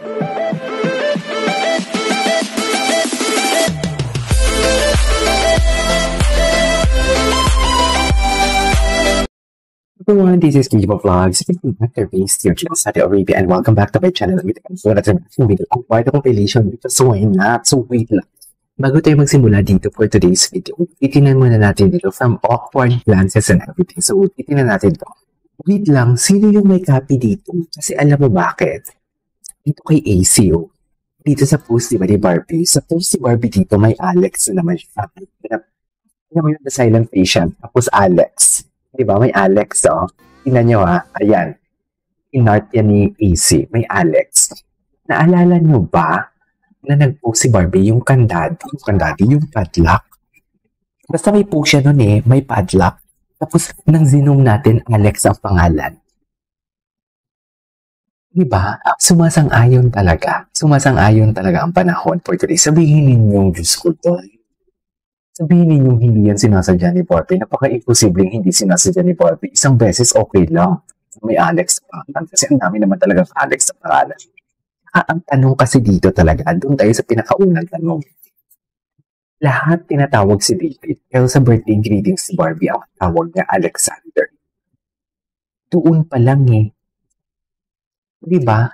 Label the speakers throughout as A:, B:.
A: Everyone, this is Kijibo Vlogs. Dr. Based, your channel Saudi Arabia, and welcome back to my channel. So, that's a video kung part of compilation because why not? So, wait lang. Bago tayo magsimula dito for today's video, itinan muna natin dito from awkward glances and everything. So, itinan natin to. Wait lang, sino yung may copy dito? Kasi alam mo bakit? Dito kay ACO. Dito sa post, di ba, ni Barbie? Sa post ni Barbie dito, may Alex na naman siya. Alam mo yun, the silent patient. Tapos Alex. Diba? May Alex, oh. Tingnan nyo, ha. Ayan. Inart yan ni AC. May Alex. Naalala nyo ba na nag-post si Barbie yung kandado? Yung padlock. Basta may post siya nun eh. May padlock. Tapos, nang zinong natin, Alex ang pangalan. Diba? Sumasang-ayon talaga. Sumasang-ayon talaga ang panahon for today. Sabihin ninyo, Diyos ko to. Sabihin niyo hindi yan sinasadya ni Barbie. Napaka-imposibleng hindi sinasadya ni Barbie. Isang beses, okay lang. May Alex pa. Kasi ang dami naman talaga Alex sa pangalan. Ang tanong kasi dito talaga, doon tayo sa pinakaunang tanong. Lahat tinatawag si David. Pero sa birthday greetings si Barbie, ang tawag niya Alexander. Doon pa lang eh. Diba?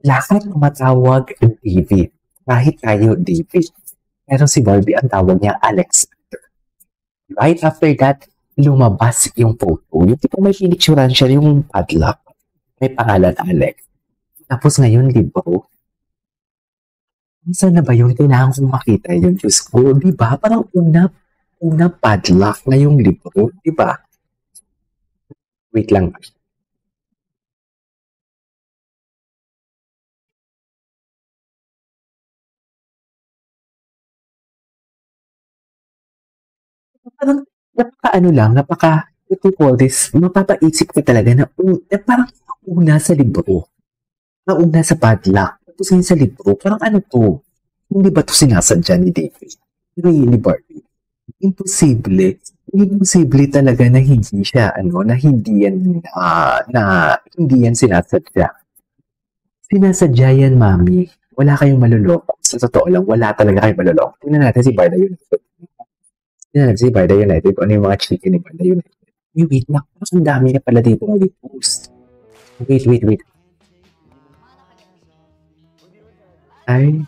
A: Lahat tumatawag David. Kahit tayo David. Pero si Barbie, ang tawag niya Alexander. Right after that, lumabas yung photo. Yung tipo may pinicturan siya yung padlock. May pangalan Alex. Tapos ngayon, libro. Saan na ba yun? Kailangan kong makita yun. Diyos ko, diba? Parang una padlock na yung libro. Diba? Wait lang. Parang mapapaisip ko talaga na parang una sa libro. Nauna sa padlock. Tapos ngayon sa libro, parang ano to? Hindi ba to sinasadya ni David? Really, Barbie? Imposible. Imposible talaga na hindi siya, na hindi yan sinasadya. Sinasadya yan, mami. Wala kayong maluloko. Sa totoo lang, wala talaga kayong maluloko. Tingnan natin si Barda United. Si Barda United, kung ano yung mga chicken ni Barda United. Wait lang. Mas ang dami na pala dito mag-post. Wait. Ay.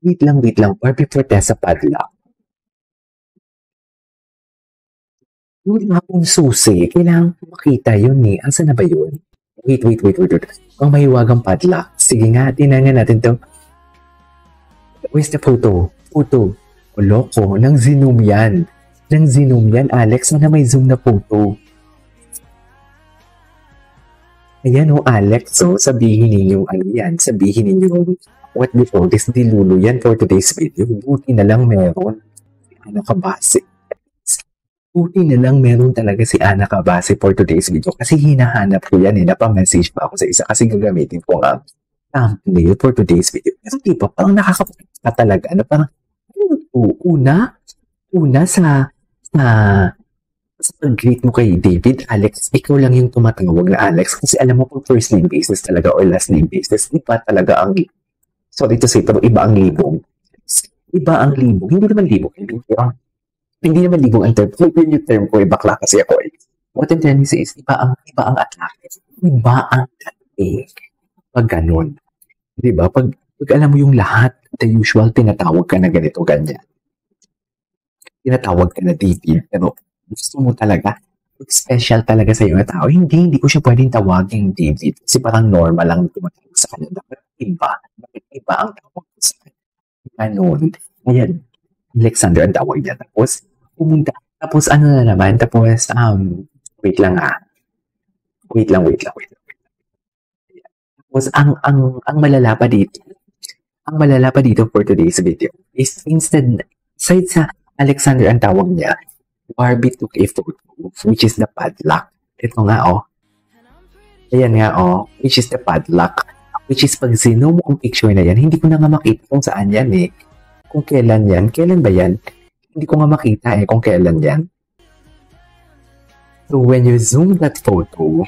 A: Wait lang. Barbie Fortesa padlock. Yung nga pong susi, kailangan makita yun eh. Asa na ba yun? Wait. Ang mahiwagang padlock. Sige nga, tinangan natin to. Where's the photo? Loko, nang zoom yan. Alex, na may zoom na photo. Ayan Alex, so sabihin ninyo, what before this, dilulo yan for today's video. Buti na lang meron si Ana Cabase. Buti na lang meron talaga si Ana Cabase for today's video. Kasi hinahanap ko yan napamessage pa ako sa isa kasi gagamitin ko nga thumbnail for today's video. Kasi diba, parang nakakapunta talaga, parang una sa pag-greet mo kay David, Alex, ikaw lang yung tumatawag na Alex kasi alam mo kung first name basis talaga or last name basis, iba talaga ang, sorry to say, pero iba ang libong. Hindi naman libong ang term. Yung term ko, bakla kasi ako eh. What I'm trying to say is, iba ang atake. Iba ang atake. Pag ganun. Diba? Pag alam mo yung lahat, the usual, tinatawag ka na ganito, ganyan. Tinatawag ka na David, pero gusto mo talaga, special talaga sa iyo na tao. Hindi ko siya pwedeng tawagin David kasi parang normal lang tumatawag sa kanya. Dapat iba ang tawag ko sa kanya. Ganun. Ayan, Alexander ang tawag niya. Tapos, wait lang. Tapos, ang malala pa dito for today's video is instead, aside sa Alexander ang tawag niya, Barbie took a photo, which is the padlock. Ito nga, Ayan nga, which is the padlock. Which is pag zoom mo ang picture na yan, hindi ko na nga makita kung saan yan eh. Kung kailan yan. Kailan ba yan? Hindi ko nga makita kung kailan yan. So when you zoom that photo,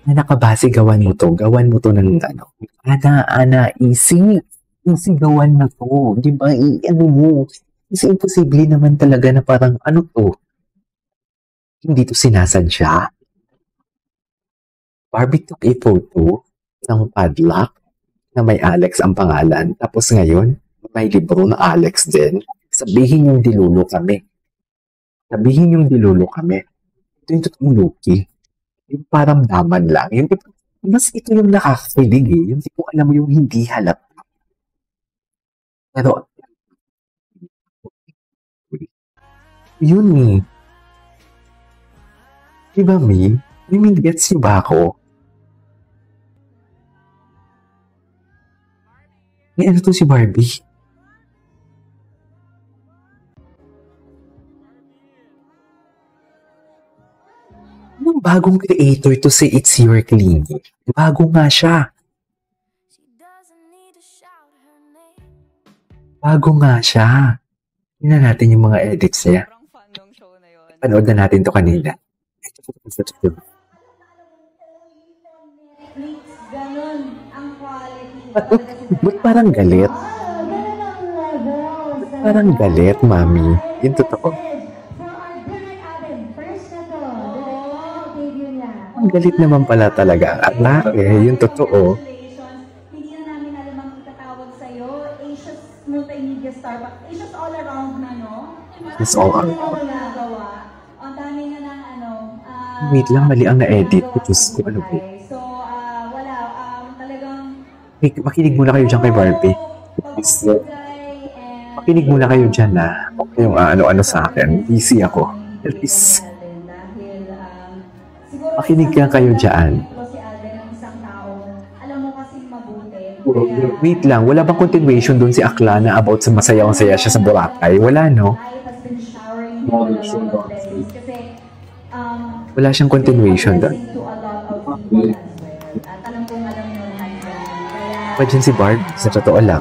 A: Ana ka base, gawan mo to. Gawan mo to ng ano. Ana, easy. Easy gawan na to. Di ba? Ano mo. Kasi imposible naman talaga na parang ano to. Hindi to sinasadya. Barbie took a photo ng padlock na may Alex ang pangalan. Tapos ngayon, may libro na Alex din. Sabihin yung dilulo kami. Ito yung totoong Loki. Yung parang daman lang. Yung tipo, mas ito yung nakakakilig eh. Yung tipo, alam mo yung hindi halata. Pero, yun eh. Diba, May? I mean, gets niyo ba ako? May ano to si Barbie? Anong bagong creator to say it's your clinic? Bago nga siya. Tingnan natin yung mga edits niya. Panood na natin to kanina. Ba't parang galit? Parang galit, mami. Yung totoo. Ang galit naman pala talaga. Ala, yung totoo.
B: Hindi na namin alam ang itatawag sa'yo. Asia's multimedia star. Asia's all around na, no?
A: It's all around.
B: Ang dami na ng ano.
A: Wait lang, mali ang na-edit. Diyos ko, ano po.
B: So, wala. Talagang...
A: Makinig muna kayo dyan kay Barbie. Makinig muna kayo dyan na. Huwag kayong ano-ano sa akin. Busy ako. Please. Makinig ka kayo dyan. Wait lang, wala bang continuation doon si Akla na about sa masayang-saya siya sa Boracay? Wala, no? Wala siyang continuation doon. Pa dyan si Barb, sa totoo lang.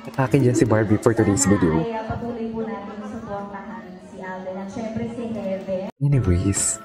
A: Atake dyan si Barbie for today's video. Anyways.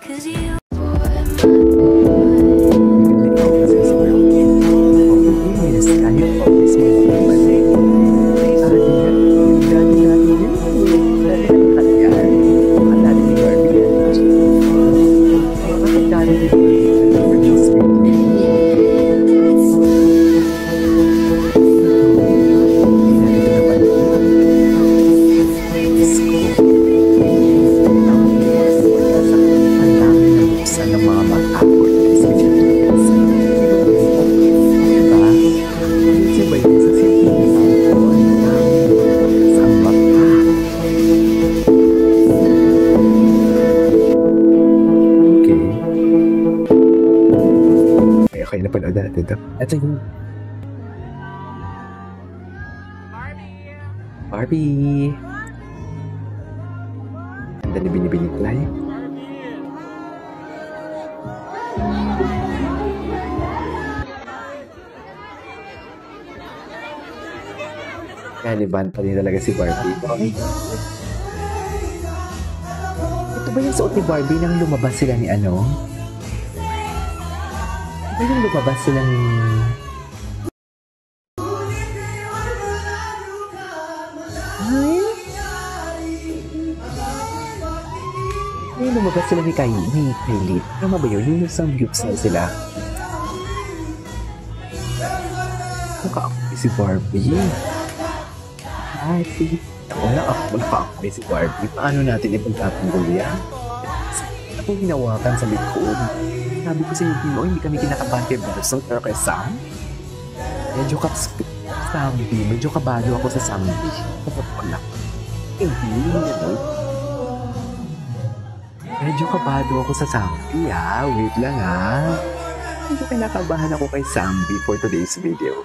A: Okay, napanood na natin ito. Ito yung... Barbie! Ang dali binibiniklay. Caliban pa rin talaga si Barbie. Ito ba yung suot ni Barbie nang lumabas sila ni ano? Ito yung lumabas sila ni... Ay? Ito yung lumabas sila ni Kylie. Tama ba yun? Yung isang groups na sila. Nakaapoy si Barbie. Ay, nakaapoy si Barbie. Paano natin ipagtatanggol yan? Ako hinawakan sa likod. Sabi ko sa iyo, hindi kami kinakabahan kay Berson pero kay Sam. Medyo Sambi. Medyo kabado ako sa Sambi. Kapag wala. Hindi gano'n. Medyo kabado ako sa Sambi, ha? Wait lang, ha? Medyo kinakabahan ako kay Sambi for today's video.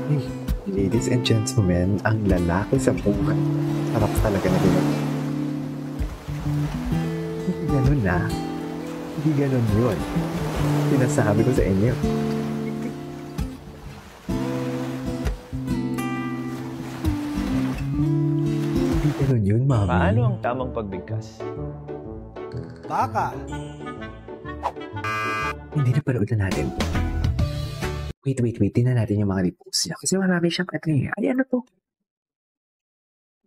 A: Hey, ladies and gentlemen, ang lalaki sa buhay. Sarap talaga na gano'n. Hindi gano'n na. Hindi gano'n yun. Sinasabi ko sa inyo. Hindi gano'n yun, mami.
C: Paano ang tamang pagbigkas?
D: Baka.
A: Hindi na panood na natin. Wait. Tingnan natin yung mga repost niya. Kasi marami siyang ano eh. Ay, ano to?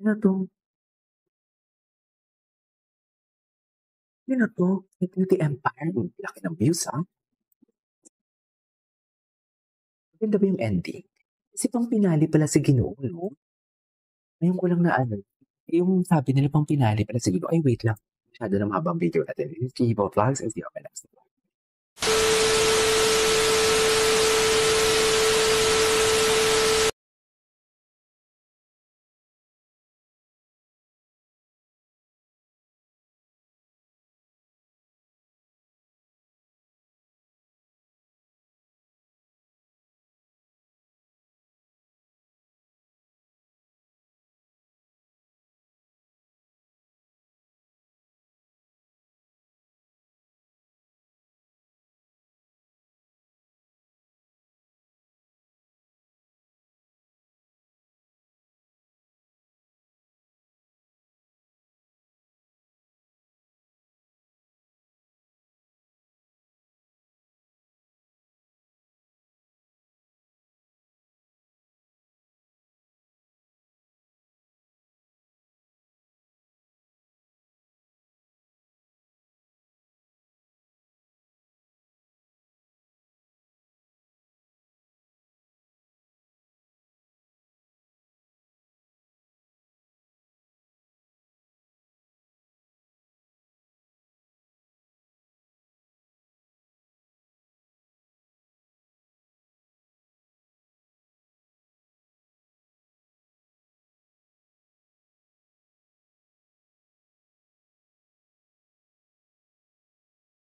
A: Ano to? Ano to? Beauty Empire. Laki ng views, ha? Maganda ba yung ending? Kasi pang pinali pala si Ginoo, no? Ngayon ko lang na ano. Yung sabi nila pang pinali pala si Ginoo. Ay, wait lang. Masyado na mahabang video natin. It's Kibo Vlogs and see you on my next one.